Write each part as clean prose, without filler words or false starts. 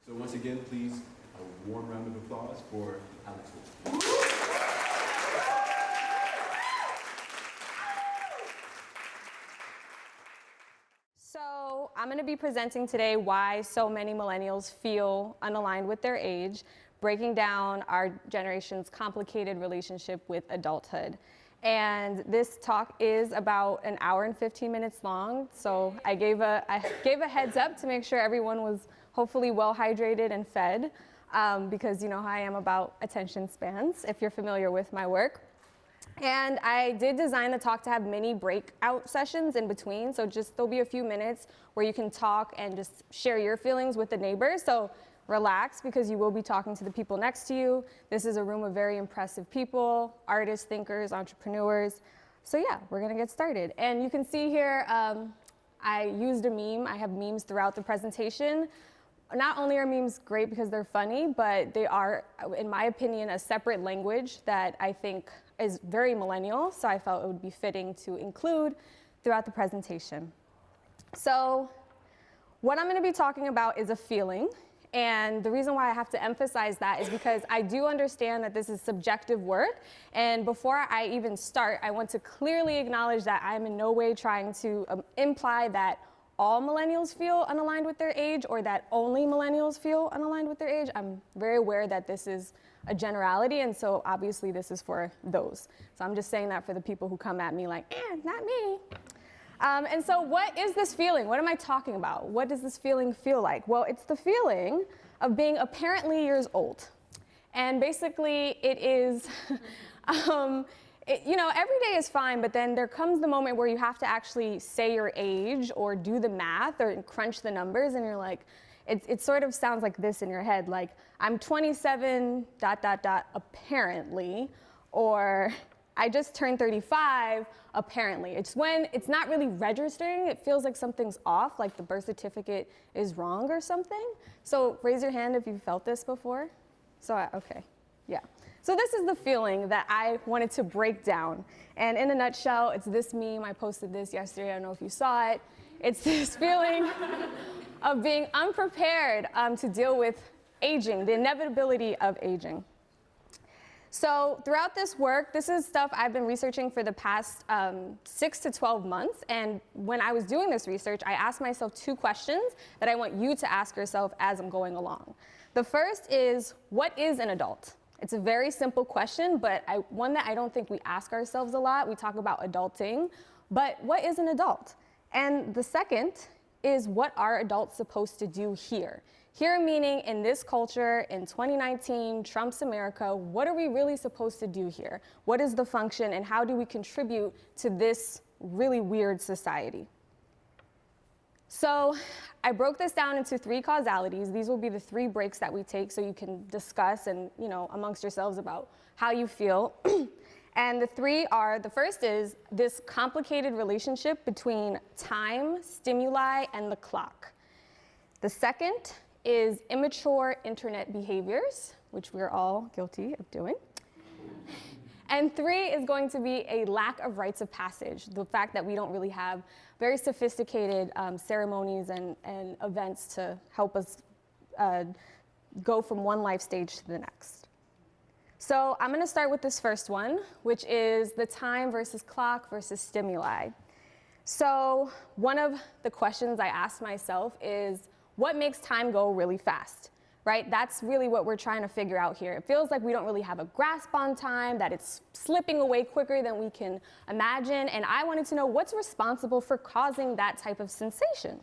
So once again, please, a warm round of applause for Alex Wolf. So I'm going to be presenting today why so many millennials feel unaligned with their age, breaking down our generation's complicated relationship with adulthood. And this talk is about an hour and 15 minutes long, so I gave a heads up to make sure everyone was hopefully well hydrated and fed, because you know how I am about attention spans, if you're familiar with my work. And I did design the talk to have mini breakout sessions in between, so there'll be a few minutes where you can talk and just share your feelings with the neighbors. So relax, because you will be talking to the people next to you. This is a room of very impressive people, artists, thinkers, entrepreneurs. So yeah, we're gonna get started. And you can see here, I used a meme. I have memes throughout the presentation. Not only are memes great because they're funny, but they are, in my opinion, a separate language that I think is very millennial, so I felt it would be fitting to include throughout the presentation. So what I'm gonna be talking about is a feeling, and the reason why I have to emphasize that is because I do understand that this is subjective work, and before I even start, I want to clearly acknowledge that I'm in no way trying to imply that all millennials feel unaligned with their age or that only millennials feel unaligned with their age. I'm very aware that this is a generality, and so obviously this is for those. So I'm just saying that for the people who come at me like, not me. And so what is this feeling? What am I talking about? What does this feeling feel like? Well, it's the feeling of being apparently years old. And basically it is, you know, every day is fine, but then there comes the moment where you have to actually say your age or do the math or crunch the numbers, and you're like, it sort of sounds like this in your head, like, I'm 27, ... apparently, or I just turned 35, apparently. It's when it's not really registering, it feels like something's off, like the birth certificate is wrong or something. So raise your hand if you've felt this before. So, okay, yeah. So this is the feeling that I wanted to break down. And in a nutshell, it's this meme. I posted this yesterday. I don't know if you saw it. It's this feeling of being unprepared to deal with aging, the inevitability of aging. So throughout this work, this is stuff I've been researching for the past 6 to 12 months. And when I was doing this research, I asked myself 2 questions that I want you to ask yourself as I'm going along. The first is, what is an adult? It's a very simple question, but one that I don't think we ask ourselves a lot. We talk about adulting, but what is an adult? And the second is, what are adults supposed to do here? Here meaning in this culture, in 2019, Trump's America, what are we really supposed to do here? What is the function, and how do we contribute to this really weird society? So I broke this down into 3 causalities. These will be the 3 breaks that we take so you can discuss and, you know, amongst yourselves about how you feel. And the 3 are, the first is this complicated relationship between time, stimuli, and the clock. The second is immature internet behaviors, which we're all guilty of doing. And 3 is going to be a lack of rites of passage, the fact that we don't really have very sophisticated ceremonies and events to help us go from one life stage to the next. So I'm going to start with this first one, which is the time versus clock versus stimuli. So one of the questions I asked myself is, what makes time go really fast? Right? That's really what we're trying to figure out here. It feels like we don't really have a grasp on time, that it's slipping away quicker than we can imagine, and I wanted to know what's responsible for causing that type of sensation.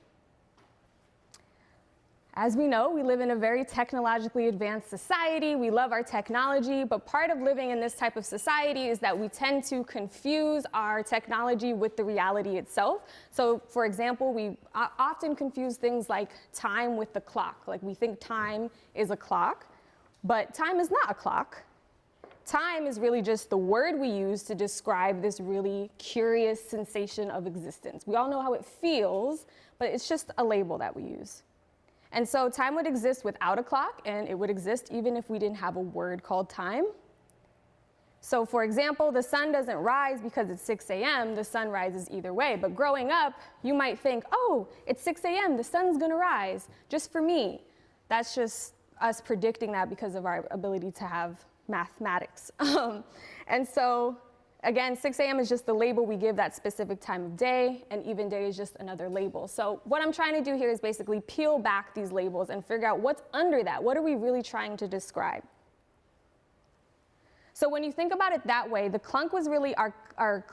As we know, we live in a very technologically advanced society. We love our technology, but part of living in this type of society is that we tend to confuse our technology with the reality itself. So, for example, we often confuse things like time with the clock. Like, we think time is a clock, but time is not a clock. Time is really just the word we use to describe this really curious sensation of existence. We all know how it feels, but it's just a label that we use. And so time would exist without a clock, and it would exist even if we didn't have a word called time. So for example, the sun doesn't rise because it's 6 a.m., the sun rises either way. But growing up, you might think, oh, it's 6 a.m., the sun's gonna rise, just for me. That's just us predicting that because of our ability to have mathematics. And so, again, 6 a.m. is just the label we give that specific time of day, and even day is just another label. So what I'm trying to do here is basically peel back these labels and figure out what's under that. What are we really trying to describe? So when you think about it that way, the clock was our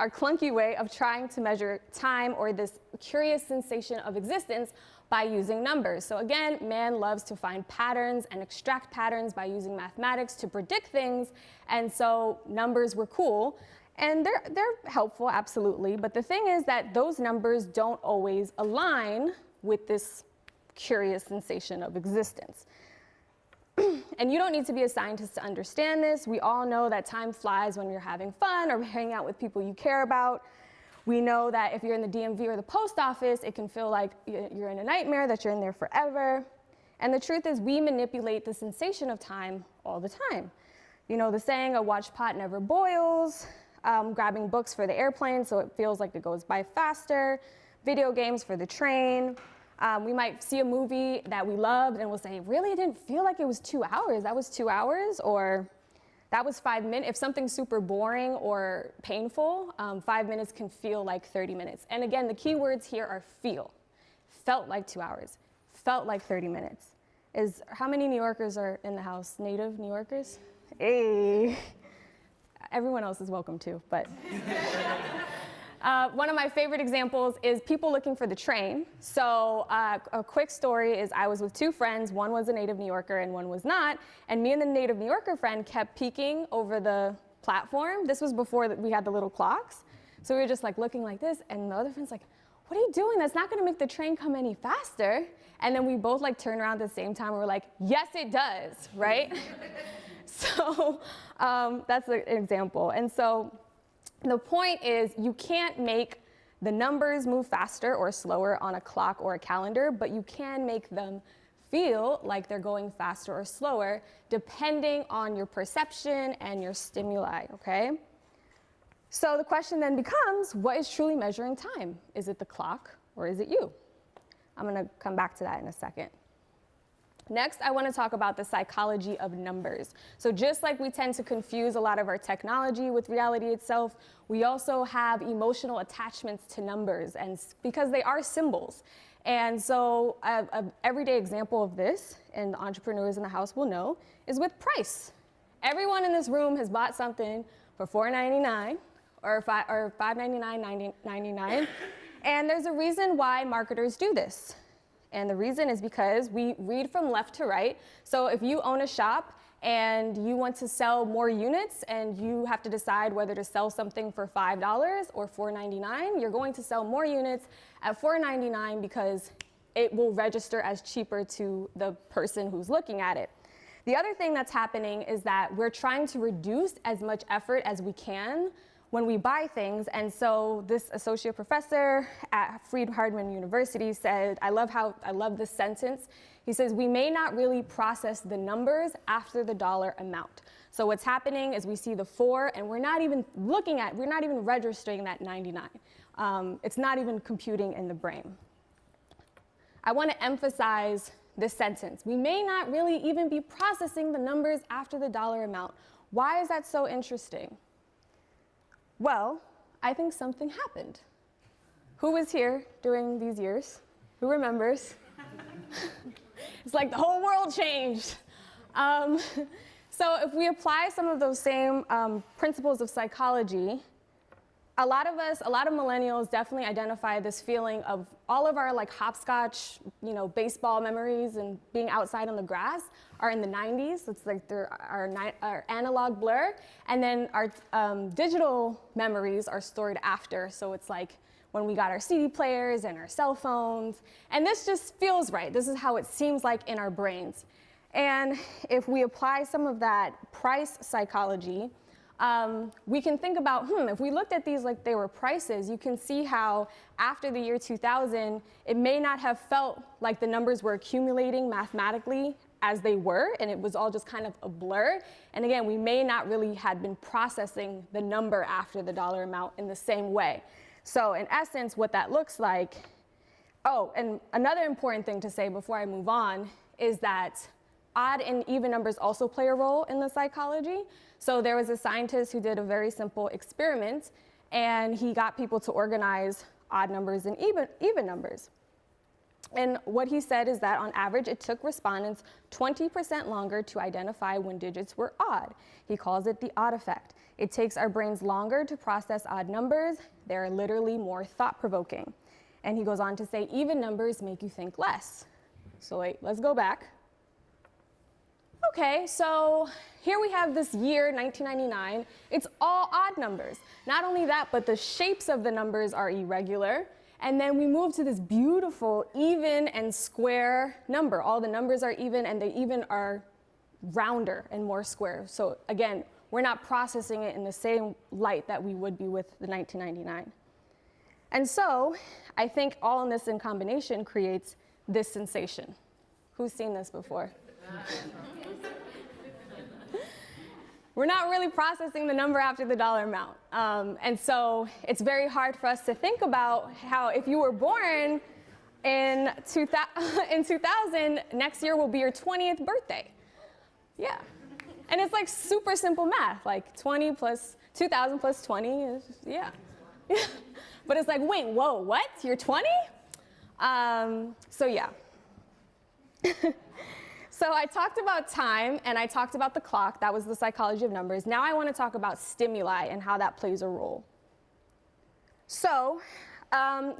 clunky way of trying to measure time, or this curious sensation of existence, by using numbers. So again, man loves to find patterns and extract patterns by using mathematics to predict things, and so numbers were cool. And they're helpful, absolutely, but the thing is that those numbers don't always align with this curious sensation of existence. And you don't need to be a scientist to understand this. We all know that time flies when you're having fun or hanging out with people you care about. We know that if you're in the DMV or the post office, it can feel like you're in a nightmare, that you're in there forever. And the truth is, we manipulate the sensation of time all the time. You know the saying, a watch pot never boils, grabbing books for the airplane so it feels like it goes by faster, video games for the train. We might see a movie that we loved and we'll say, really, it didn't feel like it was 2 hours. That was 2 hours, or that was 5 minutes. If something's super boring or painful, 5 minutes can feel like 30 minutes. And again, the key words here are feel. Felt like 2 hours, felt like 30 minutes. How many New Yorkers are in the house? Native New Yorkers? Hey. Everyone else is welcome too, but. One of my favorite examples is people looking for the train. So a quick story is I was with two friends. One was a native New Yorker and one was not. And me and the native New Yorker friend kept peeking over the platform. This was before we had the little clocks. So we were just like looking like this. And the other friend's like, what are you doing? That's not going to make the train come any faster. And then we both like turned around at the same time. And we're like, yes, it does, right? So that's an example. And so the point is, you can't make the numbers move faster or slower on a clock or a calendar, but you can make them feel like they're going faster or slower depending on your perception and your stimuli, okay? So the question then becomes, what is truly measuring time? Is it the clock or is it you? I'm gonna come back to that in a second. Next, I want to talk about the psychology of numbers. So just like we tend to confuse a lot of our technology with reality itself, we also have emotional attachments to numbers, and because they are symbols. And so an everyday example of this, and the entrepreneurs in the house will know, is with price. Everyone in this room has bought something for $4.99 or $5.99, and there's a reason why marketers do this. And the reason is because we read from left to right. So if you own a shop and you want to sell more units and you have to decide whether to sell something for $5 or $4.99, you're going to sell more units at $4.99 because it will register as cheaper to the person who's looking at it. The other thing that's happening is that we're trying to reduce as much effort as we can when we buy things. And so this associate professor at Freed-Hardeman University said, I love this sentence. He says, we may not really process the numbers after the dollar amount. So what's happening is we see the 4 and we're not even registering that 99. It's not even computing in the brain. I want to emphasize this sentence. We may not really even be processing the numbers after the dollar amount. Why is that so interesting? Well, I think something happened. Who was here during these years? Who remembers? It's like the whole world changed. So if we apply some of those same principles of psychology, a lot of millennials definitely identify this feeling of all of our like hopscotch, baseball memories and being outside on the grass are in the 90s. It's like our analog blur. And then our digital memories are stored after. So it's like when we got our CD players and our cell phones. And this just feels right. This is how it seems like in our brains. And if we apply some of that price psychology, we can think about, if we looked at these like they were prices, you can see how after the year 2000, it may not have felt like the numbers were accumulating mathematically as they were, and it was all just kind of a blur. And again, we may not really had been processing the number after the dollar amount in the same way. So in essence, what that looks like, Oh, and another important thing to say before I move on is that odd and even numbers also play a role in the psychology. So there was a scientist who did a very simple experiment, and he got people to organize odd numbers and even numbers. And what he said is that on average, it took respondents 20% longer to identify when digits were odd. He calls it the odd effect. It takes our brains longer to process odd numbers. They're literally more thought-provoking. And he goes on to say, even numbers make you think less. So wait, let's go back. Okay, so here we have this year, 1999. It's all odd numbers. Not only that, but the shapes of the numbers are irregular. And then we move to this beautiful even and square number. All the numbers are even, and they even are rounder and more square. So again, we're not processing it in the same light that we would be with the 1999. And so I think all in this in combination creates this sensation. Who's seen this before? We're not really processing the number after the dollar amount. And so it's very hard for us to think about how if you were born in 2000, next year will be your 20th birthday. Yeah. And it's like super simple math, like 20 plus 2000 plus 20 is, yeah. But it's like, wait, whoa, what? You're 20? So yeah. So I talked about time and I talked about the clock. That was the psychology of numbers. Now I want to talk about stimuli and how that plays a role. So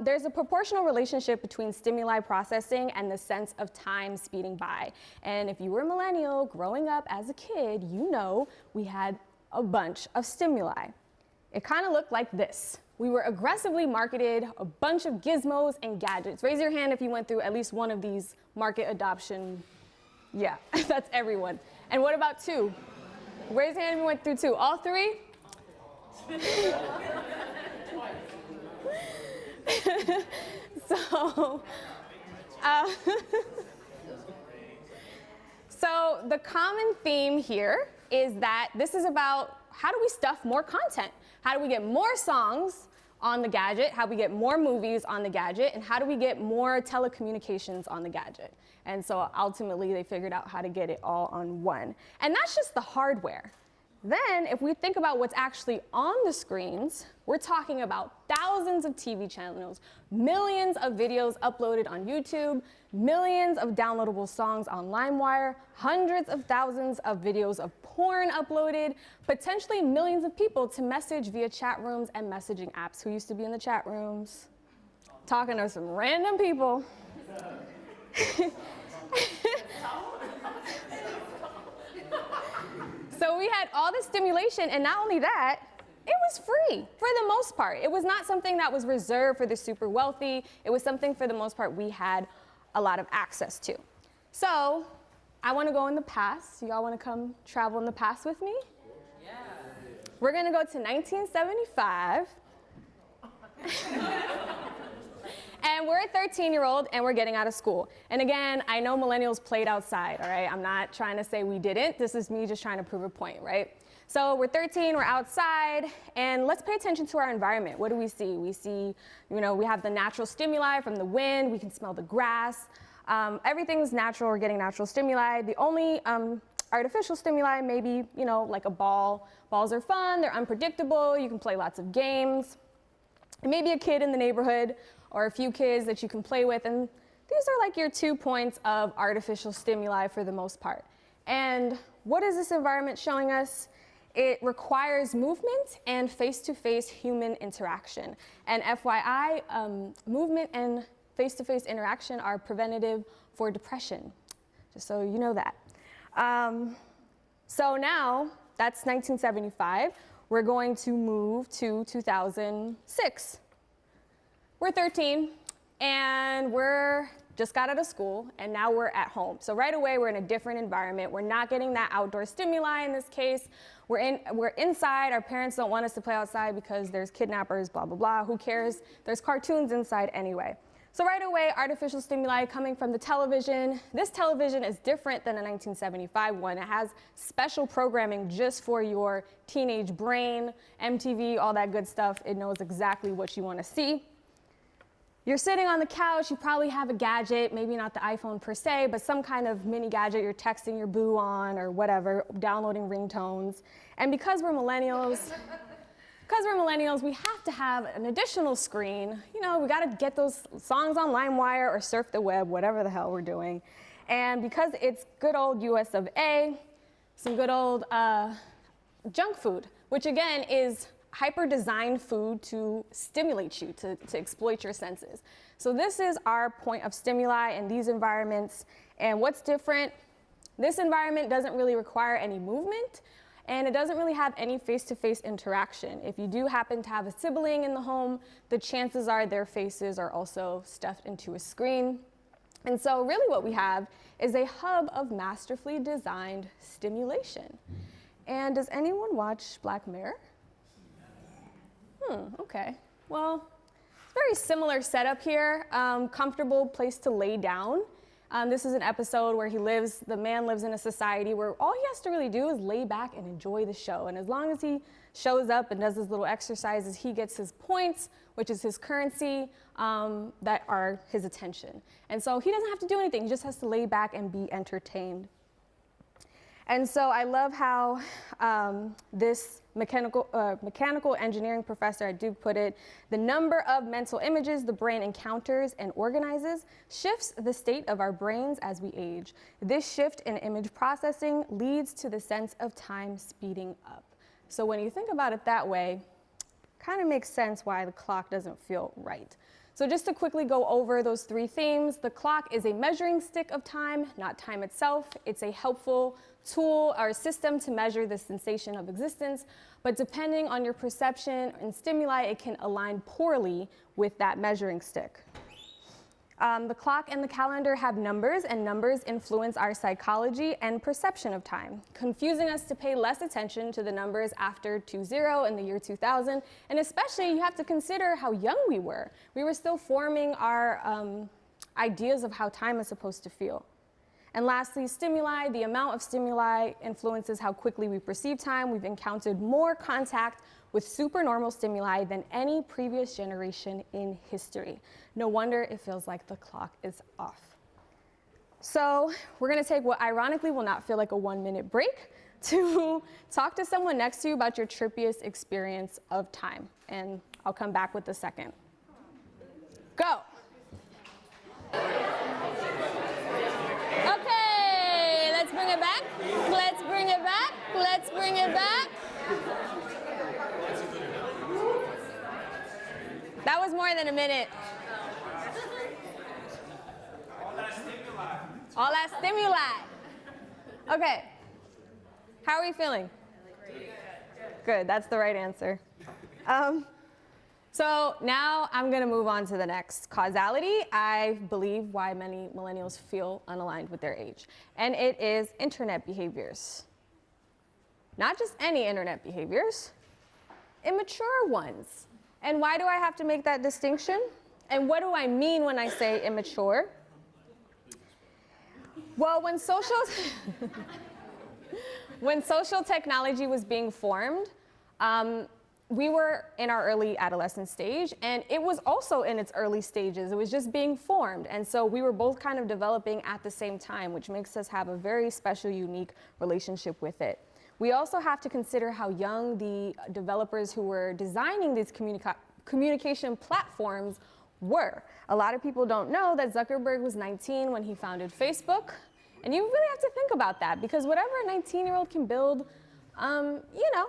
there's a proportional relationship between stimuli processing and the sense of time speeding by. And if you were a millennial growing up as a kid, you know we had a bunch of stimuli. It kind of looked like this. We were aggressively marketed a bunch of gizmos and gadgets. Raise your hand if you went through at least one of these market adoption. Yeah, that's everyone. And what about two? Raise your hand if you went through two. All three? So the common theme here is that this is about how do we stuff more content? How do we get more songs on the gadget? How do we get more movies on the gadget? And how do we get more telecommunications on the gadget? And so ultimately they figured out how to get it all on one. And that's just the hardware. Then if we think about what's actually on the screens, we're talking about thousands of TV channels, millions of videos uploaded on YouTube, millions of downloadable songs on LimeWire, hundreds of thousands of videos of porn uploaded, potentially millions of people to message via chat rooms and messaging apps. Who used to be in the chat rooms? Talking to some random people. So we had all this stimulation, and not only that, it was free for the most part. It was not something that was reserved for the super wealthy. It was something for the most part we had a lot of access to. So I want to go in the past. You all want to come travel in the past with me? Yeah. We're going to go to 1975. And we're a 13-year-old, and we're getting out of school. And again, I know millennials played outside, all right? I'm not trying to say we didn't. This is me just trying to prove a point, right? So we're 13, we're outside, and let's pay attention to our environment. What do we see? We see, we have the natural stimuli from the wind. We can smell the grass. Everything's natural. We're getting natural stimuli. The only artificial stimuli, maybe, like a ball. Balls are fun. They're unpredictable. You can play lots of games. Maybe a kid in the neighborhood or a few kids that you can play with. And these are like your 2 points of artificial stimuli for the most part. And what is this environment showing us? It requires movement and face-to-face human interaction. And FYI, movement and face-to-face interaction are preventative for depression, just so you know that. So now, that's 1975. We're going to move to 2006. We're 13, and we're just got out of school, and now we're at home. So right away, we're in a different environment. We're not getting that outdoor stimuli in this case. We're inside. Our parents don't want us to play outside because there's kidnappers, blah, blah, blah. Who cares? There's cartoons inside anyway. So right away, artificial stimuli coming from the television. This television is different than a 1975 one. It has special programming just for your teenage brain, MTV, all that good stuff. It knows exactly what you want to see. You're sitting on the couch, you probably have a gadget, maybe not the iPhone per se, but some kind of mini gadget you're texting your boo on or whatever, downloading ringtones. And because we're millennials, we have to have an additional screen. You know, we gotta get those songs on LimeWire or surf the web, whatever the hell we're doing. And because it's good old US of A, some good old junk food, which again is hyper-designed food to stimulate you, to exploit your senses. So this is our point of stimuli in these environments. And what's different, this environment doesn't really require any movement, and it doesn't really have any face-to-face interaction. If you do happen to have a sibling in the home, the chances are their faces are also stuffed into a screen. And so really what we have is a hub of masterfully designed stimulation. And does anyone watch Black Mirror? Okay. Well, it's a very similar setup here. Comfortable place to lay down. This is an episode where the man lives in a society where all he has to really do is lay back and enjoy the show. And as long as he shows up and does his little exercises, he gets his points, which is his currency, that are his attention. And so he doesn't have to do anything. He just has to lay back and be entertained. And so I love how this mechanical engineering professor at Duke put it: the number of mental images the brain encounters and organizes shifts the state of our brains as we age. This shift in image processing leads to the sense of time speeding up. So when you think about it that way, kind of makes sense why the clock doesn't feel right. So just to quickly go over those three themes, the clock is a measuring stick of time, not time itself. It's a helpful tool or system to measure the sensation of existence, but depending on your perception and stimuli, it can align poorly with that measuring stick. The clock and the calendar have numbers, and numbers influence our psychology and perception of time, confusing us to pay less attention to the numbers after 20 in the year 2000. And especially, you have to consider how young we were. We were still forming our ideas of how time is supposed to feel. And lastly, stimuli. The amount of stimuli influences how quickly we perceive time. We've encountered more contact with supernormal stimuli than any previous generation in history. No wonder it feels like the clock is off. So we're gonna take what ironically will not feel like a 1-minute break to talk to someone next to you about your trippiest experience of time. And I'll come back with the second. Go. Okay, let's bring it back. Let's bring it back. Let's bring it back. That was more than a minute. All that stimuli. Okay. How are we feeling? Good, that's the right answer. So now I'm going to move on to the next causality, I believe, why many millennials feel unaligned with their age. And it is internet behaviors. Not just any internet behaviors, immature ones. And why do I have to make that distinction? And what do I mean when I say immature? Well, when social technology was being formed, we were in our early adolescent stage, and it was also in its early stages. It was just being formed. And so we were both kind of developing at the same time, which makes us have a very special, unique relationship with it. We also have to consider how young the developers who were designing these communication platforms were. A lot of people don't know that Zuckerberg was 19 when he founded Facebook. And you really have to think about that, because whatever a 19-year-old can build, you know.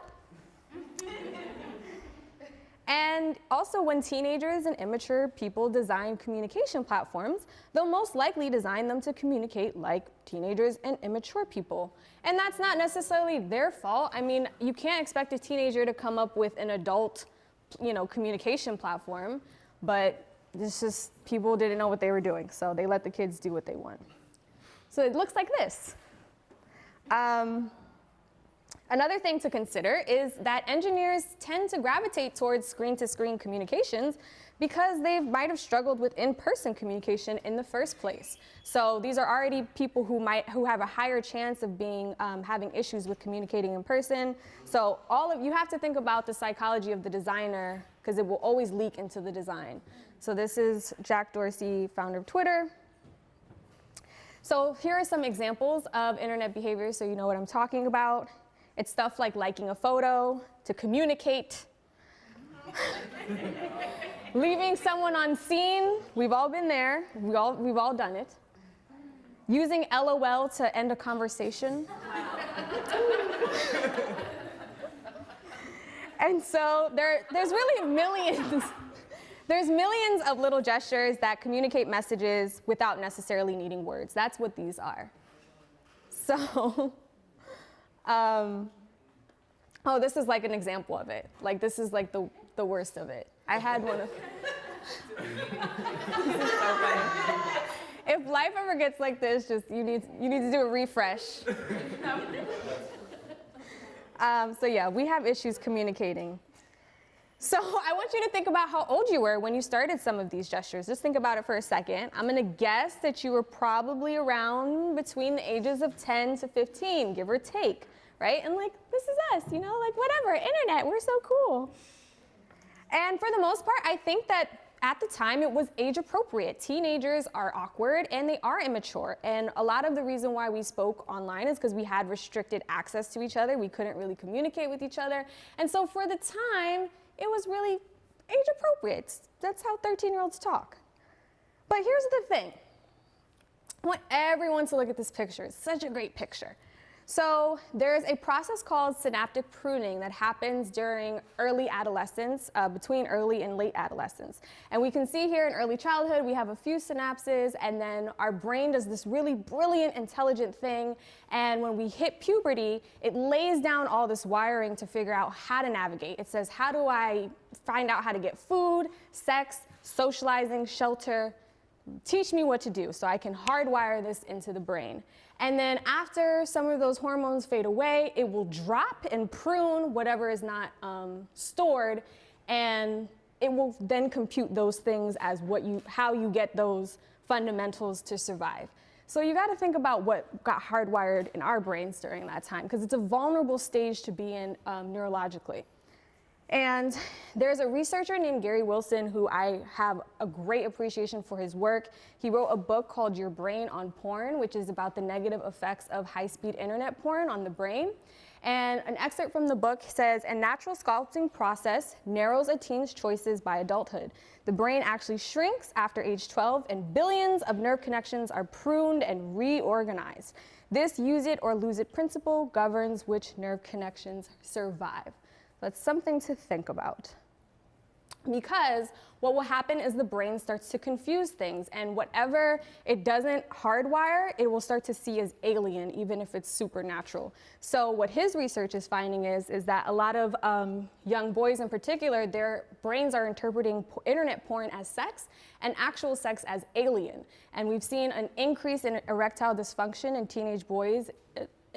And also, when teenagers and immature people design communication platforms, they'll most likely design them to communicate like teenagers and immature people. And that's not necessarily their fault. I mean, you can't expect a teenager to come up with an adult, communication platform, but it's just people didn't know what they were doing, so they let the kids do what they want. So it looks like this. Another thing to consider is that engineers tend to gravitate towards screen-to-screen communications because they might have struggled with in-person communication in the first place. So these are already people who have a higher chance of having issues with communicating in person. So you have to think about the psychology of the designer because it will always leak into the design. So this is Jack Dorsey, founder of Twitter. So here are some examples of internet behaviors so you know what I'm talking about. It's stuff like liking a photo to communicate, leaving someone on scene. We've all been there. We've all done it. Using LOL to end a conversation. And so there's really millions. There's millions of little gestures that communicate messages without necessarily needing words. That's what these are. So, oh, this is like an example of it. Like, this is like the worst of it. I had one of, this is so funny. If life ever gets like this, just you need to do a refresh. So yeah, we have issues communicating. So I want you to think about how old you were when you started some of these gestures. Just think about it for a second. I'm gonna guess that you were probably around between the ages of 10 to 15, give or take, right? And like, this is us, you know, like whatever, internet, we're so cool. And for the most part, I think that at the time it was age appropriate. Teenagers are awkward and they are immature. And a lot of the reason why we spoke online is because we had restricted access to each other. We couldn't really communicate with each other. And so for the time, it was really age appropriate. That's how 13-year-olds talk. But here's the thing. I want everyone to look at this picture. It's such a great picture. So there's a process called synaptic pruning that happens during early adolescence, between early and late adolescence. And we can see here in early childhood, we have a few synapses, and then our brain does this really brilliant, intelligent thing. And when we hit puberty, it lays down all this wiring to figure out how to navigate. It says, how do I find out how to get food, sex, socializing, shelter? Teach me what to do so I can hardwire this into the brain. And then after some of those hormones fade away, it will drop and prune whatever is not stored, and it will then compute those things as how you get those fundamentals to survive. So you got to think about what got hardwired in our brains during that time, because it's a vulnerable stage to be in neurologically. And there's a researcher named Gary Wilson who I have a great appreciation for his work. He wrote a book called Your Brain on Porn, which is about the negative effects of high-speed internet porn on the brain. And an excerpt from the book says, a natural sculpting process narrows a teen's choices by adulthood. The brain actually shrinks after age 12, and billions of nerve connections are pruned and reorganized. This use it or lose it principle governs which nerve connections survive. That's something to think about. Because what will happen is the brain starts to confuse things, and whatever it doesn't hardwire, it will start to see as alien, even if it's supernatural. So what his research is finding is that a lot of young boys in particular, their brains are interpreting internet porn as sex and actual sex as alien. And we've seen an increase in erectile dysfunction in teenage boys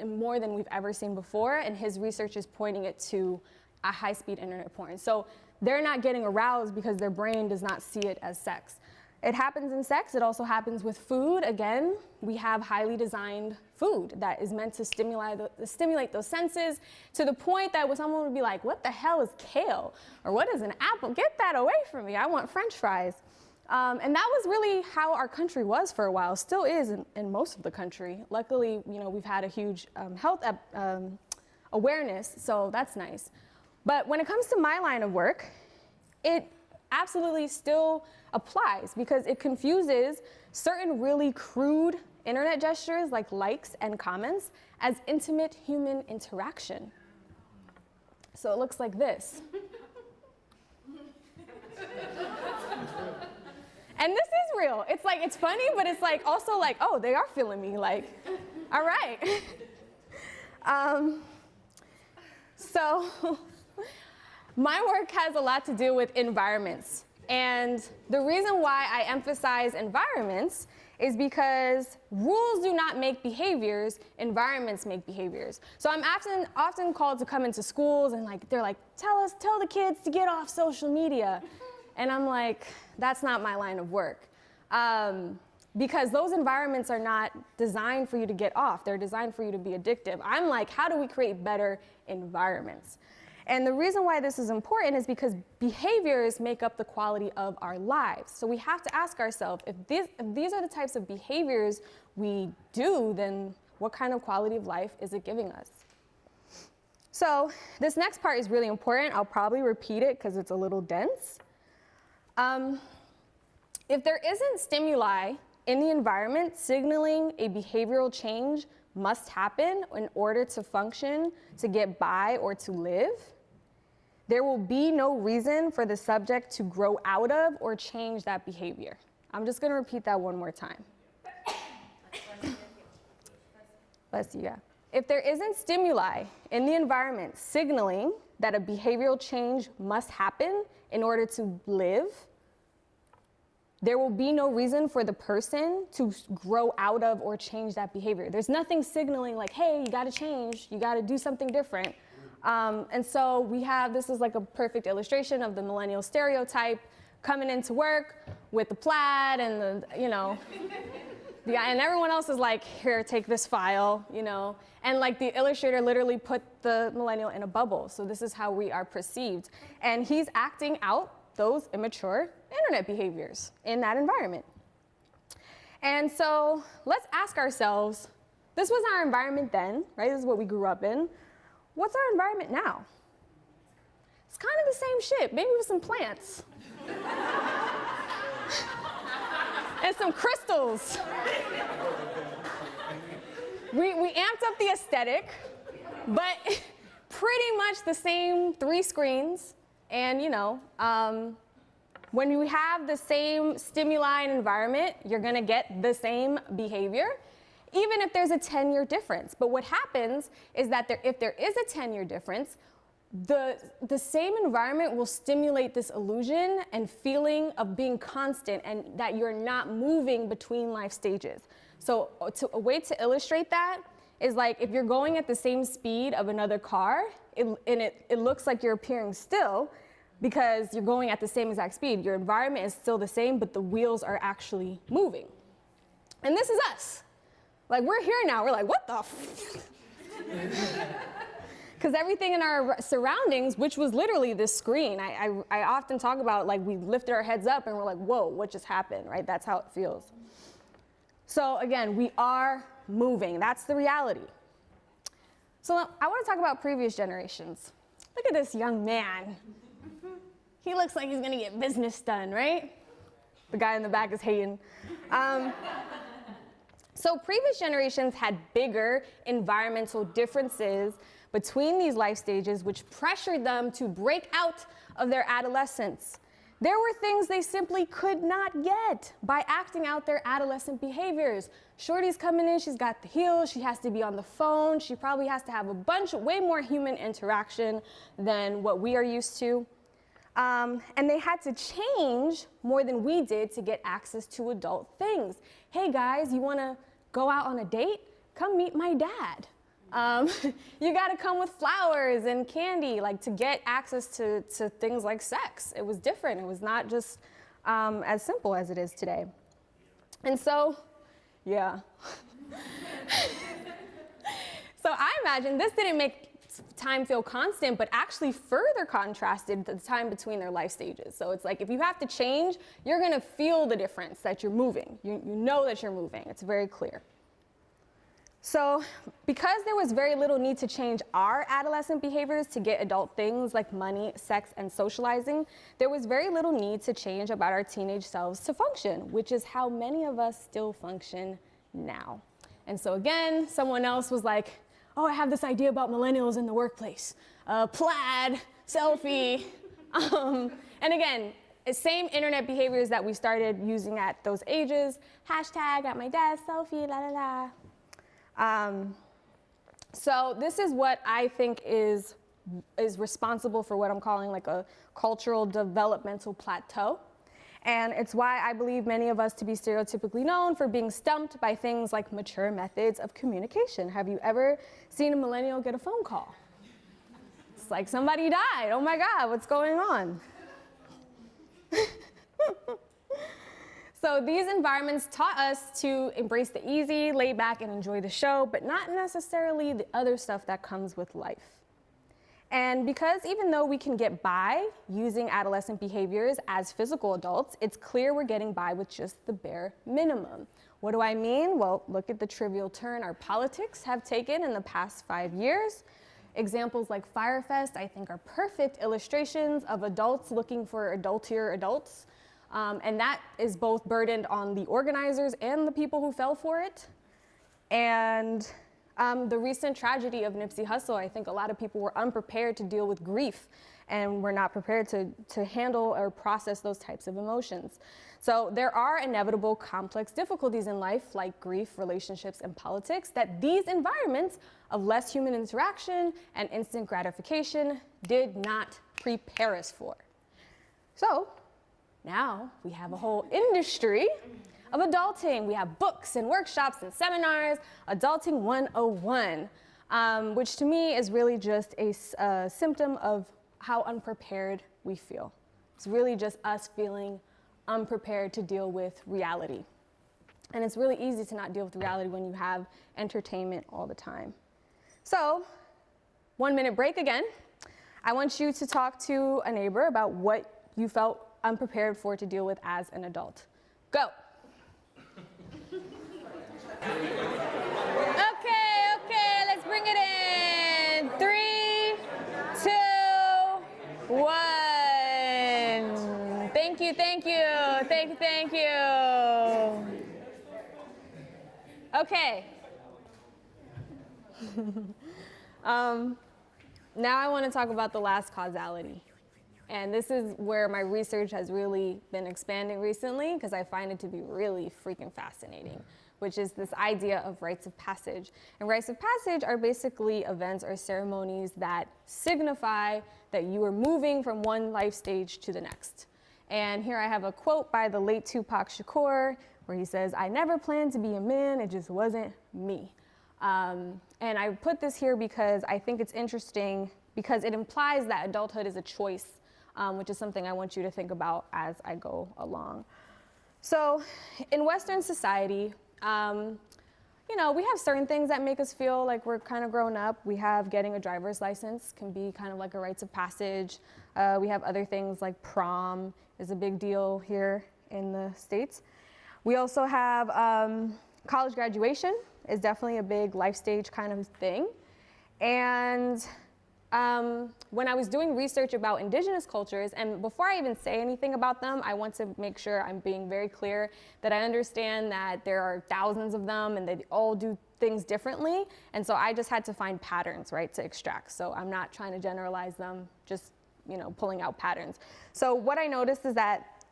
more than we've ever seen before, and his research is pointing it to a high-speed internet porn. So they're not getting aroused because their brain does not see it as sex. It happens in sex. It also happens with food. Again, we have highly designed food that is meant to stimulate those senses, to the point that someone would be like, what the hell is kale? Or what is an apple? Get that away from me. I want French fries. And that was really how our country was for a while, still is in most of the country. Luckily, we've had a huge health awareness, so that's nice. But when it comes to my line of work, it absolutely still applies because it confuses certain really crude internet gestures like likes and comments as intimate human interaction. So it looks like this. And this is real. It's like, it's funny, but it's like also like, oh, they are feeling me, like, all right. So my work has a lot to do with environments. And the reason why I emphasize environments is because rules do not make behaviors, environments make behaviors. So I'm often called to come into schools and they're like, tell the kids to get off social media. And I'm like, that's not my line of work. Because those environments are not designed for you to get off. They're designed for you to be addictive. I'm like, how do we create better environments? And the reason why this is important is because behaviors make up the quality of our lives. So we have to ask ourselves, if these are the types of behaviors we do, then what kind of quality of life is it giving us? So this next part is really important. I'll probably repeat it because it's a little dense. If there isn't stimuli in the environment signaling a behavioral change must happen in order to function, to get by, or to live, there will be no reason for the subject to grow out of or change that behavior. I'm just going to repeat that one more time. Bless you, yeah. If there isn't stimuli in the environment signaling that a behavioral change must happen in order to live, there will be no reason for the person to grow out of or change that behavior. There's nothing signaling like, hey, you gotta change, you gotta do something different. And so we have, this is like a perfect illustration of the millennial stereotype, coming into work with the plaid and the, you know, and everyone else is like, here, take this file, you know. And like the illustrator literally put the millennial in a bubble. So this is how we are perceived. And he's acting out those immature internet behaviors in that environment. And so let's ask ourselves, this was our environment then, right? This is what we grew up in. What's our environment now? It's kind of the same shit, maybe with some plants. And some crystals. We amped up the aesthetic, but pretty much the same 3 screens. And you know, when you have the same stimuli and environment, you're gonna get the same behavior, even if there's a 10-year difference. But what happens is that if there is a 10-year difference, the same environment will stimulate this illusion and feeling of being constant and that you're not moving between life stages. So a way to illustrate that is like if you're going at the same speed of another car, it looks like you're appearing still because you're going at the same exact speed. Your environment is still the same, but the wheels are actually moving. And this is us. Like, we're here now. We're like, what the f? Because everything in our surroundings, which was literally this screen, I often talk about, like, we lifted our heads up and we're like, whoa, what just happened, right? That's how it feels. So again, we are moving. That's the reality. So I want to talk about previous generations. Look at this young man. He looks like he's going to get business done, right? The guy in the back is hating. So previous generations had bigger environmental differences between these life stages, which pressured them to break out of their adolescence. There were things they simply could not get by acting out their adolescent behaviors. Shorty's coming in, she's got the heels, she has to be on the phone, she probably has to have way more human interaction than what we are used to. And they had to change more than we did to get access to adult things. Hey guys, you wanna go out on a date? Come meet my dad. You gotta come with flowers and candy, like to get access to things like sex. It was different. It was not just as simple as it is today. And so, yeah. So I imagine this didn't make time feel constant, but actually further contrasted the time between their life stages. So it's like if you have to change, you're gonna feel the difference that you're moving. You know that you're moving. It's very clear. So because there was very little need to change our adolescent behaviors to get adult things like money, sex, and socializing, there was very little need to change about our teenage selves to function, which is how many of us still function now. And so again, someone else was like, oh, I have this idea about millennials in the workplace. Plaid, selfie. And again, same internet behaviors that we started using at those ages. Hashtag at my desk, selfie, la la la. So this is what I think is responsible for what I'm calling like a cultural developmental plateau. And it's why I believe many of us to be stereotypically known for being stumped by things like mature methods of communication. Have you ever seen a millennial get a phone call? It's like somebody died. Oh my God, what's going on? So these environments taught us to embrace the easy, lay back, and enjoy the show, but not necessarily the other stuff that comes with life. And because even though we can get by using adolescent behaviors as physical adults, it's clear we're getting by with just the bare minimum. What do I mean? Well, look at the trivial turn our politics have taken in the past 5 years. Examples like Firefest, I think, are perfect illustrations of adults looking for adultier adults. And that is both burdened on the organizers and the people who fell for it. And the recent tragedy of Nipsey Hussle, I think a lot of people were unprepared to deal with grief and were not prepared to handle or process those types of emotions. So there are inevitable complex difficulties in life like grief, relationships, and politics that these environments of less human interaction and instant gratification did not prepare us for. So now we have a whole industry of adulting. We have books and workshops and seminars, Adulting 101, which to me is really just a symptom of how unprepared we feel. It's really just us feeling unprepared to deal with reality. And it's really easy to not deal with reality when you have entertainment all the time. So, 1 minute break again. I want you to talk to a neighbor about what you felt unprepared for to deal with as an adult. Go. Okay, let's bring it in. 3, 2, 1. Thank you. Okay. Now I want to talk about the last causality. And this is where my research has really been expanding recently because I find it to be really freaking fascinating, which is this idea of rites of passage. And rites of passage are basically events or ceremonies that signify that you are moving from one life stage to the next. And here I have a quote by the late Tupac Shakur where he says, "I never planned to be a man, it just wasn't me." And I put this here because I think it's interesting because it implies that adulthood is a choice, which is something I want you to think about as I go along. So in Western society, we have certain things that make us feel like we're kind of grown up. We have getting a driver's license can be kind of like a rites of passage. We have other things like prom is a big deal here in the States. We also have college graduation is definitely a big life stage kind of thing. And when I was doing research about indigenous cultures, and before I even say anything about them, I want to make sure I'm being very clear that I understand that there are thousands of them and they all do things differently. And so I just had to find patterns, right, to extract. So I'm not trying to generalize them, just, pulling out patterns. So what I noticed is that,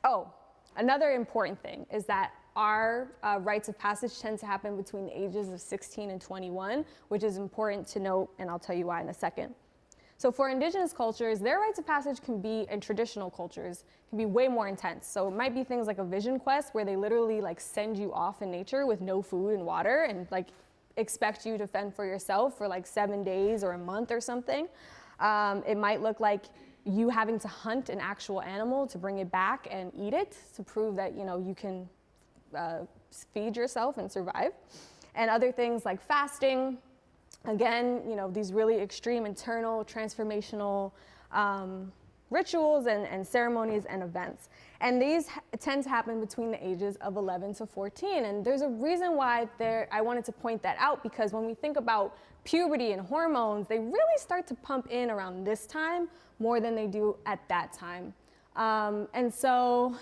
another important thing is that our rites of passage tend to happen between the ages of 16 and 21, which is important to note, and I'll tell you why in a second. So for indigenous cultures, their rites of passage can be, and traditional cultures, can be way more intense. So it might be things like a vision quest where they literally send you off in nature with no food and water and expect you to fend for yourself for 7 days or a month or something. It might look like you having to hunt an actual animal to bring it back and eat it to prove that you can feed yourself and survive. And other things like fasting. Again, these really extreme internal transformational rituals and ceremonies and events. And these tend to happen between the ages of 11 to 14. And there's a reason why I wanted to point that out, because when we think about puberty and hormones, they really start to pump in around this time more than they do at that time. And so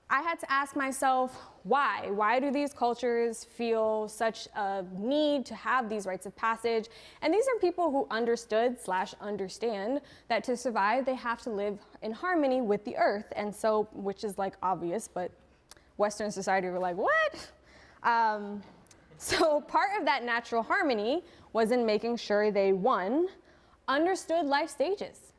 I had to ask myself, why? Why do these cultures feel such a need to have these rites of passage? And these are people who understood/understand that to survive, they have to live in harmony with the earth. And so, which is obvious, but Western society were like, what? So part of that natural harmony was in making sure they, one, understood life stages.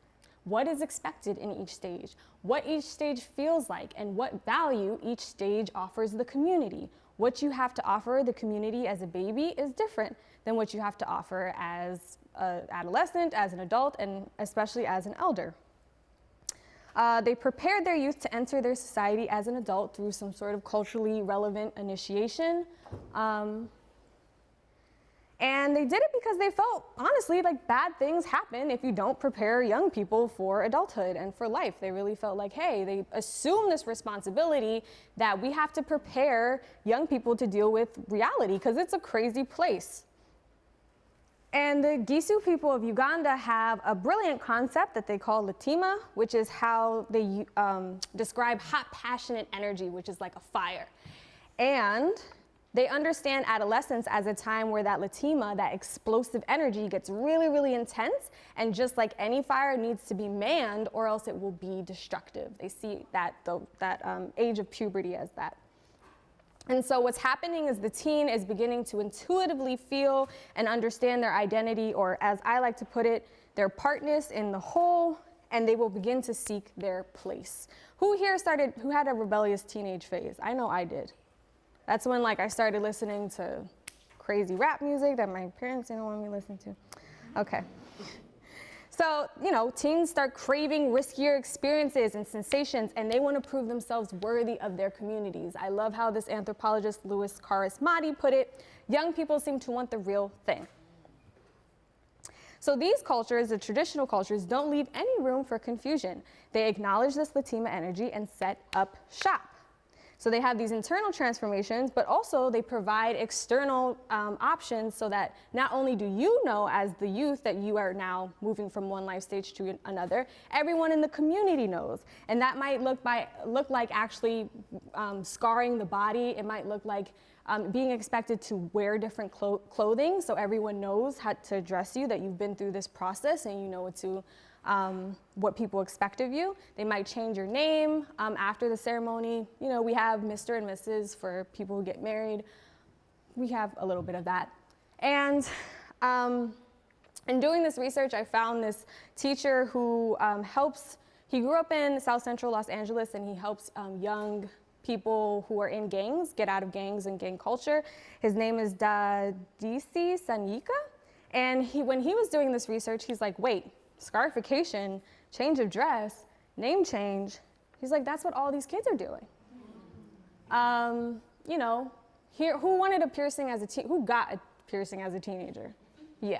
What is expected in each stage, what each stage feels like, and what value each stage offers the community. What you have to offer the community as a baby is different than what you have to offer as an adolescent, as an adult, and especially as an elder. They prepared their youth to enter their society as an adult through some sort of culturally relevant initiation. And they did it because they felt, honestly, like bad things happen if you don't prepare young people for adulthood and for life. They really felt like, hey, they assume this responsibility that we have to prepare young people to deal with reality because it's a crazy place. And the Gisu people of Uganda have a brilliant concept that they call latima, which is how they describe hot, passionate energy, which is like a fire. And they understand adolescence as a time where that latima, that explosive energy, gets really, really intense, and just like any fire, needs to be manned or else it will be destructive. They see that age of puberty as that. And so what's happening is the teen is beginning to intuitively feel and understand their identity, or as I like to put it, their partness in the whole, and they will begin to seek their place. Who had a rebellious teenage phase? I know I did. That's when I started listening to crazy rap music that my parents didn't want me to listen to. Okay. So, teens start craving riskier experiences and sensations, and they want to prove themselves worthy of their communities. I love how this anthropologist, Louis Carus Meade, put it: young people seem to want the real thing. So these cultures, the traditional cultures, don't leave any room for confusion. They acknowledge this latima energy and set up shop. So they have these internal transformations, but also they provide external options so that not only do you know as the youth that you are now moving from one life stage to another, everyone in the community knows. And that might look like actually scarring the body. It might look like being expected to wear different clothing so everyone knows how to dress you, that you've been through this process and you know what people expect of you. They might change your name after the ceremony. We have Mr. and Mrs. for people who get married. We have a little bit of that. And in doing this research, I found this teacher who he grew up in South Central Los Angeles, and he helps young people who are in gangs get out of gangs and gang culture. His name is Dadisi Sanyika. And when he was doing this research, he's like, wait, scarification, change of dress, name change. He's like, that's what all these kids are doing. Who wanted a piercing as a who got a piercing as a teenager? Yeah.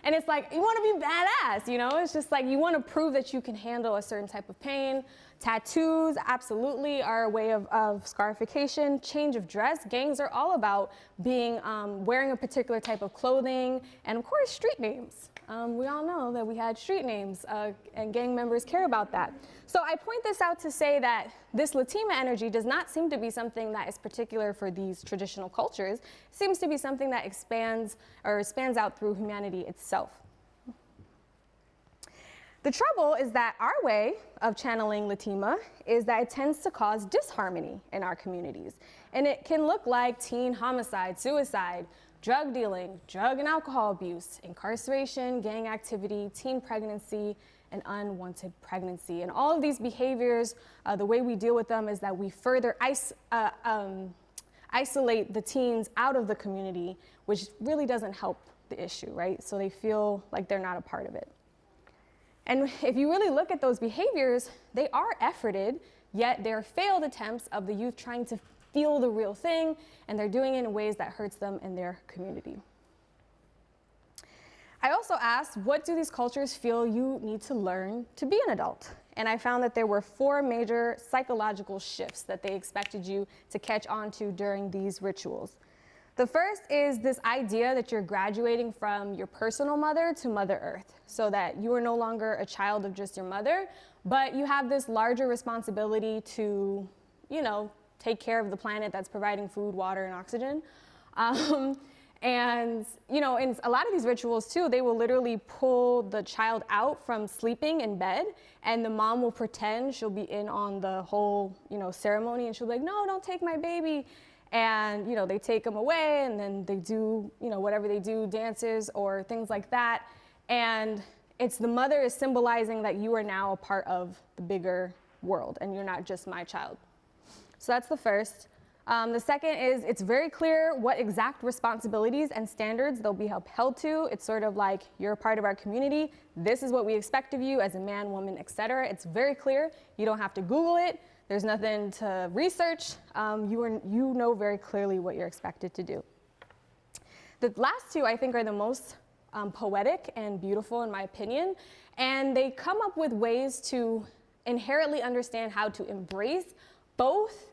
And it's like, you want to be badass, It's just like you want to prove that you can handle a certain type of pain. Tattoos absolutely are a way of scarification. Change of dress. Gangs are all about wearing a particular type of clothing, and of course, street names. We all know that we had street names, and gang members care about that. So I point this out to say that this latima energy does not seem to be something that is particular for these traditional cultures. It seems to be something that expands out through humanity itself. The trouble is that our way of channeling latima is that it tends to cause disharmony in our communities. And it can look like teen homicide, suicide, drug dealing, drug and alcohol abuse, incarceration, gang activity, teen pregnancy, and unwanted pregnancy. And all of these behaviors, the way we deal with them is that we further isolate the teens out of the community, which really doesn't help the issue, right? So they feel like they're not a part of it. And if you really look at those behaviors, they are efforted, yet they're failed attempts of the youth trying to feel the real thing, and they're doing it in ways that hurts them and their community. I also asked, what do these cultures feel you need to learn to be an adult? And I found that there were 4 major psychological shifts that they expected you to catch on to during these rituals. The first is this idea that you're graduating from your personal mother to Mother Earth, so that you are no longer a child of just your mother, but you have this larger responsibility to, take care of the planet that's providing food, water, and oxygen. And, in a lot of these rituals too, they will literally pull the child out from sleeping in bed, and the mom will pretend she'll be in on the whole, ceremony, and she'll be like, no, don't take my baby. And, they take them away, and then they do, whatever they do, dances or things like that. And it's the mother is symbolizing that you are now a part of the bigger world, and you're not just my child. So that's the first. The second is it's very clear what exact responsibilities and standards they'll be upheld to. It's sort of like, you're a part of our community. This is what we expect of you as a man, woman, etc. It's very clear. You don't have to Google it. There's nothing to research. You know very clearly what you're expected to do. The last two, I think, are the most poetic and beautiful, in my opinion. And they come up with ways to inherently understand how to embrace both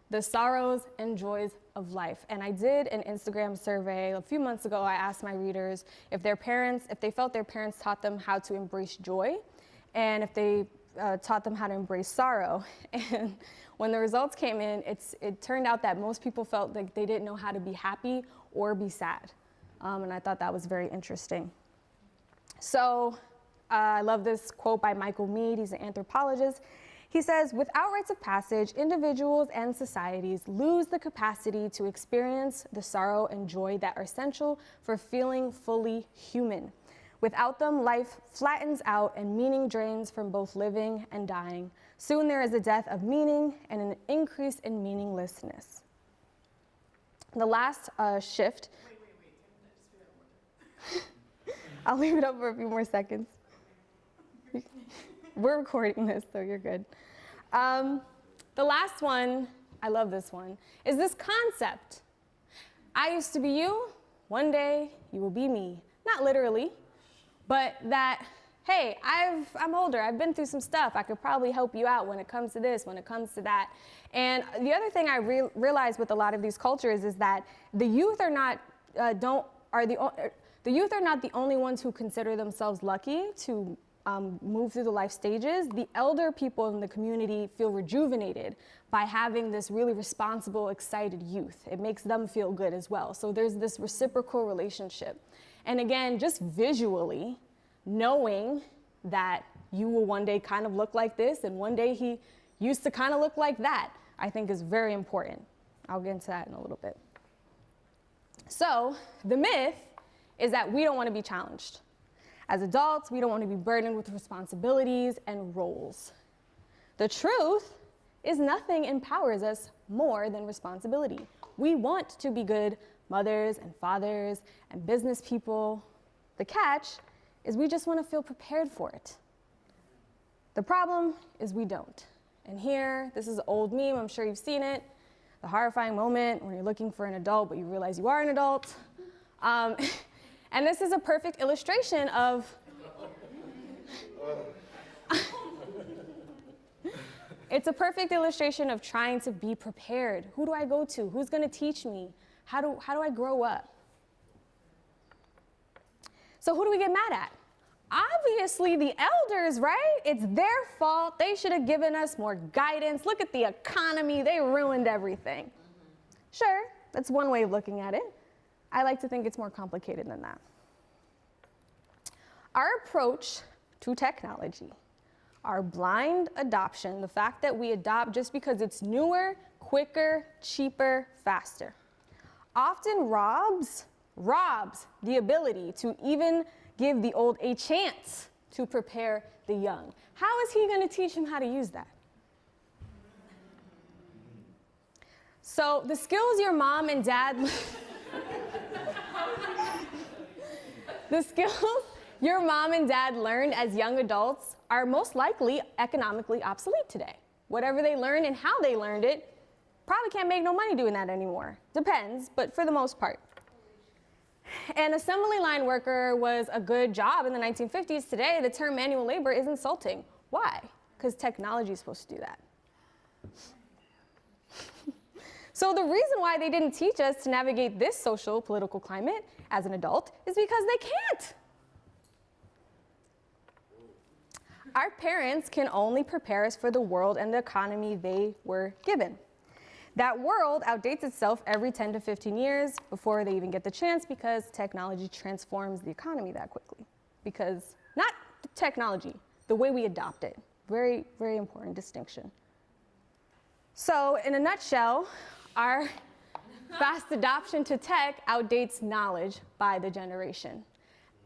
the sorrows and joys of life. And I did an Instagram survey a few months ago. I asked my readers if they felt their parents taught them how to embrace joy, and if they taught them how to embrace sorrow. And when the results came in, it turned out that most people felt like they didn't know how to be happy or be sad. And I thought that was very interesting. So I love this quote by Michael Meade. He's an anthropologist. He says, without rites of passage, individuals and societies lose the capacity to experience the sorrow and joy that are essential for feeling fully human. Without them, life flattens out and meaning drains from both living and dying. Soon there is a death of meaning and an increase in meaninglessness. The last shift. I'll leave it up for a few more seconds. We're recording this, so you're good. The last one, I love this one, is this concept. I used to be you, one day you will be me. Not literally, but that, hey, I'm older, I've been through some stuff, I could probably help you out when it comes to this, when it comes to that. And the other thing I realize with a lot of these cultures is that the youth are not, the youth are not the only ones who consider themselves lucky to move through the life stages. The elder people in the community feel rejuvenated by having this really responsible, excited youth. It makes them feel good as well. So there's this reciprocal relationship. And again, just visually, knowing that you will one day kind of look like this, and one day he used to kind of look like that, I think is very important. I'll get into that in a little bit. So the myth is that we don't want to be challenged. As adults, we don't want to be burdened with responsibilities and roles. The truth is nothing empowers us more than responsibility. We want to be good mothers and fathers and business people. The catch is we just want to feel prepared for it. The problem is we don't. And here, this is an old meme, I'm sure you've seen it, the horrifying moment when you're looking for an adult, but you realize you are an adult. And this is a perfect illustration of, it's a perfect illustration of trying to be prepared. Who do I go to? Who's going to teach me? How do I grow up? So who do we get mad at? Obviously the elders, right? It's their fault. They should have given us more guidance. Look at the economy. They ruined everything. Sure, that's one way of looking at it. I like to think it's more complicated than that. Our approach to technology, our blind adoption, the fact that we adopt just because it's newer, quicker, cheaper, faster, often robs the ability to even give the old a chance to prepare the young. How is he going to teach him how to use that? So the skills your mom and dad the skills your mom and dad learned as young adults are most likely economically obsolete today. Whatever they learned and how they learned it, probably can't make no money doing that anymore. Depends, but for the most part. An assembly line worker was a good job in the 1950s. Today, the term manual labor is insulting. Why? Because technology is supposed to do that. So the reason why they didn't teach us to navigate this social, political climate as an adult is because they can't. Our parents can only prepare us for the world and the economy they were given. That world outdates itself every 10 to 15 years before they even get the chance, because technology transforms the economy that quickly. Because, not the technology, the way we adopt it. Very, very important distinction. So, in a nutshell, our fast adoption to tech outdates knowledge by the generation.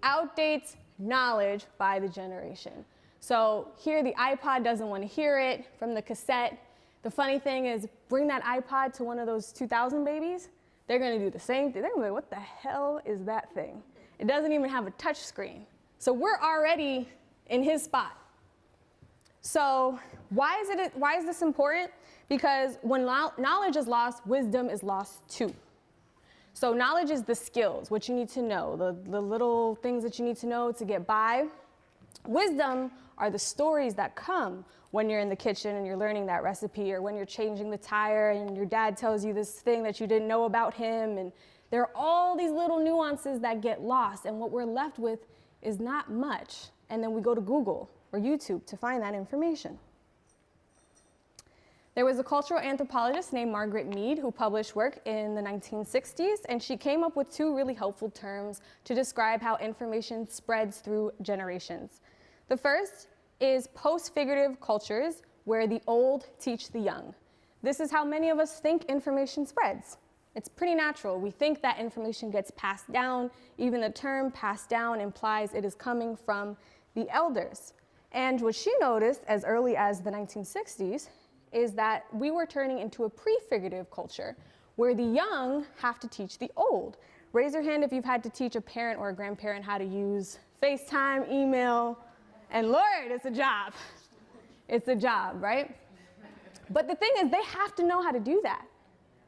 Outdates knowledge by the generation. So here the iPod doesn't want to hear it from the cassette. The funny thing is, bring that iPod to one of those 2000 babies, they're going to do the same thing. They're going to be like, what the hell is that thing? It doesn't even have a touch screen. So we're already in his spot. So why is this important? Because when knowledge is lost, wisdom is lost too. So knowledge is the skills, what you need to know, the little things that you need to know to get by. Wisdom are the stories that come when you're in the kitchen and you're learning that recipe, or when you're changing the tire and your dad tells you this thing that you didn't know about him. And there are all these little nuances that get lost, and what we're left with is not much. And then we go to Google or YouTube to find that information. There was a cultural anthropologist named Margaret Mead who published work in the 1960s, and she came up with two really helpful terms to describe how information spreads through generations. The first is post-figurative cultures, where the old teach the young. This is how many of us think information spreads. It's pretty natural. We think that information gets passed down. Even the term passed down implies it is coming from the elders. And what she noticed as early as the 1960s is that we were turning into a prefigurative culture where the young have to teach the old. Raise your hand if you've had to teach a parent or a grandparent how to use FaceTime, email, and Lord, it's a job. It's a job, right? But the thing is, they have to know how to do that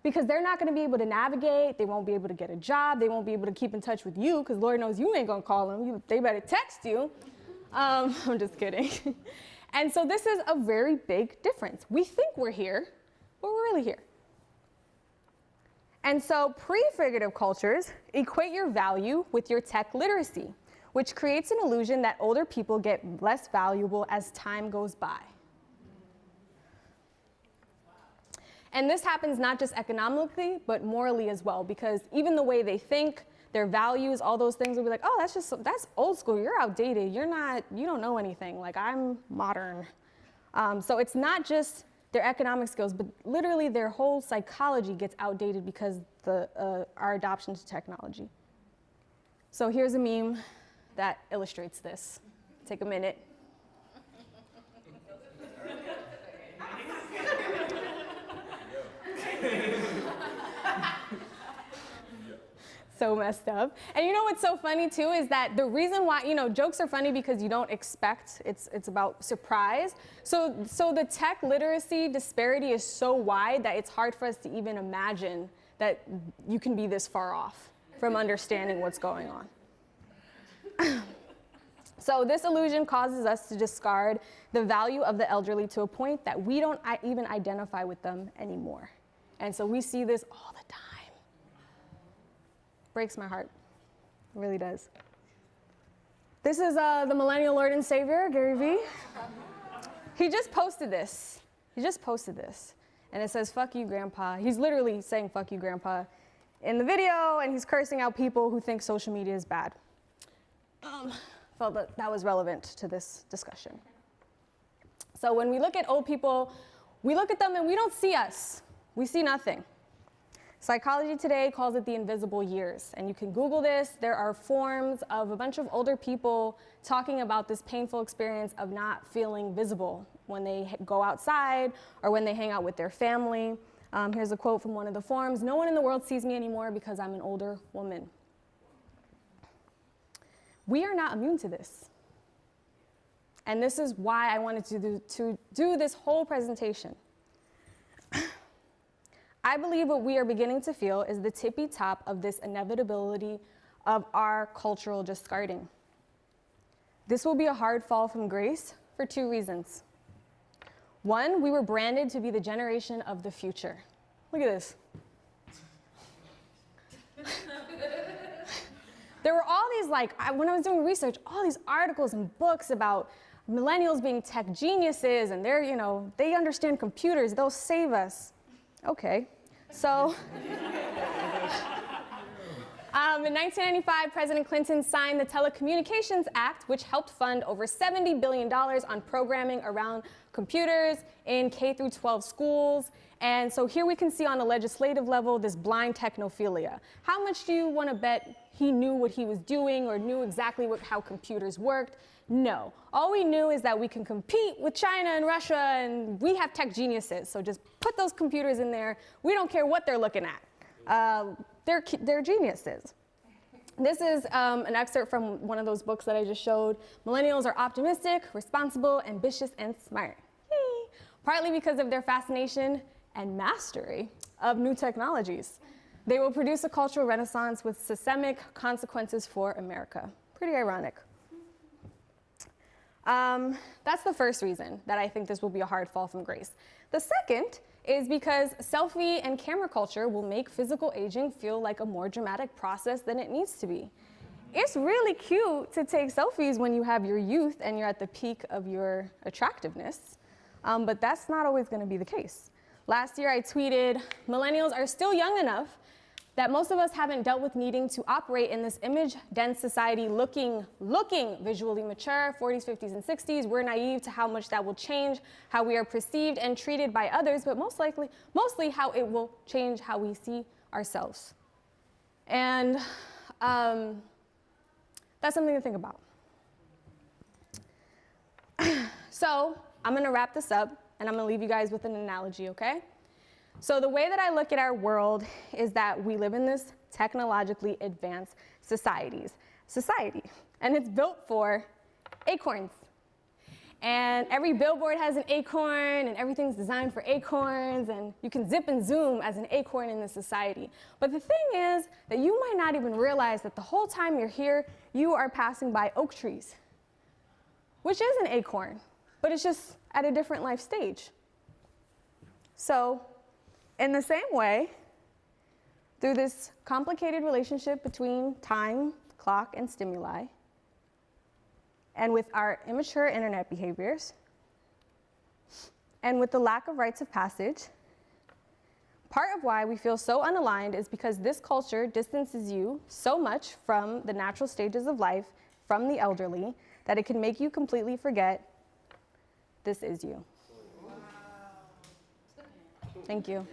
because they're not gonna be able to navigate, they won't be able to get a job, they won't be able to keep in touch with you because Lord knows you ain't gonna call them, they better text you. I'm just kidding. And so this is a very big difference. We think we're here, but we're really here. And so prefigurative cultures equate your value with your tech literacy, which creates an illusion that older people get less valuable as time goes by. And this happens not just economically, but morally as well, because even the way they think, their values, all those things will be like, oh, that's old school, you're outdated, you don't know anything, like I'm modern. So it's not just their economic skills, but literally their whole psychology gets outdated because our adoption to technology. So here's a meme that illustrates this. Take a minute. So messed up. And you know what's so funny too is that the reason why, jokes are funny because you don't expect, it's about surprise. So the tech literacy disparity is so wide that it's hard for us to even imagine that you can be this far off from understanding what's going on. So this illusion causes us to discard the value of the elderly to a point that we don't even identify with them anymore. And so we see this all the time. Breaks my heart, it really does. This is the Millennial Lord and Savior, Gary Vee. He just posted this. And it says, fuck you, Grandpa. He's literally saying, fuck you, Grandpa, in the video, and he's cursing out people who think social media is bad. Felt that was relevant to this discussion. So when we look at old people, we look at them and we don't see us. We see nothing. Psychology Today calls it the invisible years, and you can Google this. There are forums of a bunch of older people talking about this painful experience of not feeling visible when they go outside or when they hang out with their family. Here's a quote from one of the forums: "No one in the world sees me anymore because I'm an older woman." We are not immune to this. And this is why I wanted to do this whole presentation. I believe what we are beginning to feel is the tippy top of this inevitability of our cultural discarding. This will be a hard fall from grace for two reasons. One, we were branded to be the generation of the future. Look at this. There were all these, when I was doing research, all these articles and books about millennials being tech geniuses and they understand computers, they'll save us. Okay, so in 1995, President Clinton signed the Telecommunications Act, which helped fund over $70 billion on programming around computers in K-12 schools. And so here we can see on a legislative level this blind technophilia. How much do you want to bet he knew what he was doing or knew exactly how computers worked? No. All we knew is that we can compete with China and Russia, and we have tech geniuses. So just put those computers in there. We don't care what they're looking at. They're geniuses. This is an excerpt from one of those books that I just showed. Millennials are optimistic, responsible, ambitious, and smart. Yay. Partly because of their fascination and mastery of new technologies. They will produce a cultural renaissance with systemic consequences for America. Pretty ironic. That's the first reason that I think this will be a hard fall from grace. The second is because selfie and camera culture will make physical aging feel like a more dramatic process than it needs to be. It's really cute to take selfies when you have your youth and you're at the peak of your attractiveness, but that's not always going to be the case. Last year I tweeted, millennials are still young enough that most of us haven't dealt with needing to operate in this image-dense society looking visually mature, 40s, 50s, and 60s. We're naive to how much that will change how we are perceived and treated by others, but mostly how it will change how we see ourselves. And that's something to think about. So I'm gonna wrap this up, and I'm gonna leave you guys with an analogy, okay? So the way that I look at our world is that we live in this technologically advanced society, and it's built for acorns. And every billboard has an acorn, and everything's designed for acorns, and you can zip and zoom as an acorn in this society. But the thing is that you might not even realize that the whole time you're here, you are passing by oak trees, which is an acorn, but it's just at a different life stage. So, in the same way, through this complicated relationship between time, clock, and stimuli, and with our immature internet behaviors, and with the lack of rites of passage, part of why we feel so unaligned is because this culture distances you so much from the natural stages of life, from the elderly, that it can make you completely forget this is you. Thank you.